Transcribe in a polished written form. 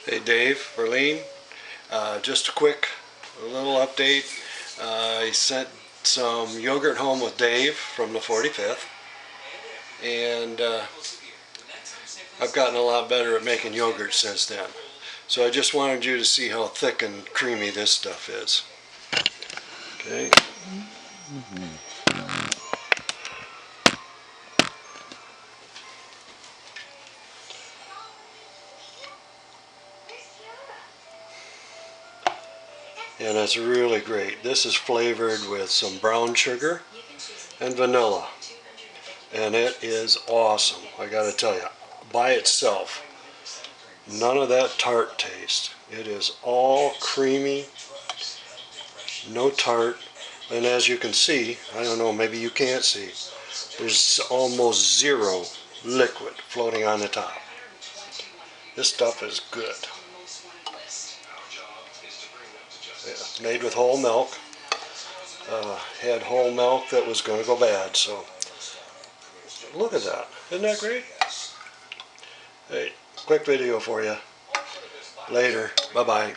Hey Dave, Verlene, just a quick little update. I sent some yogurt home with Dave from the 45th, and I've gotten a lot better at making yogurt since then. So I just wanted you to see how thick and creamy this stuff is. Okay. And it's really great. This is flavored with some brown sugar and vanilla. And it is awesome, I gotta tell you. By itself, none of that tart taste. It is all creamy, no tart. And as you can see, I don't know, maybe you can't see, there's almost zero liquid floating on the top. This stuff is good. Yeah, made with whole milk. Had whole milk that was going to go bad, so look at that. Isn't that great? Hey, quick video for you. Later. Bye-bye.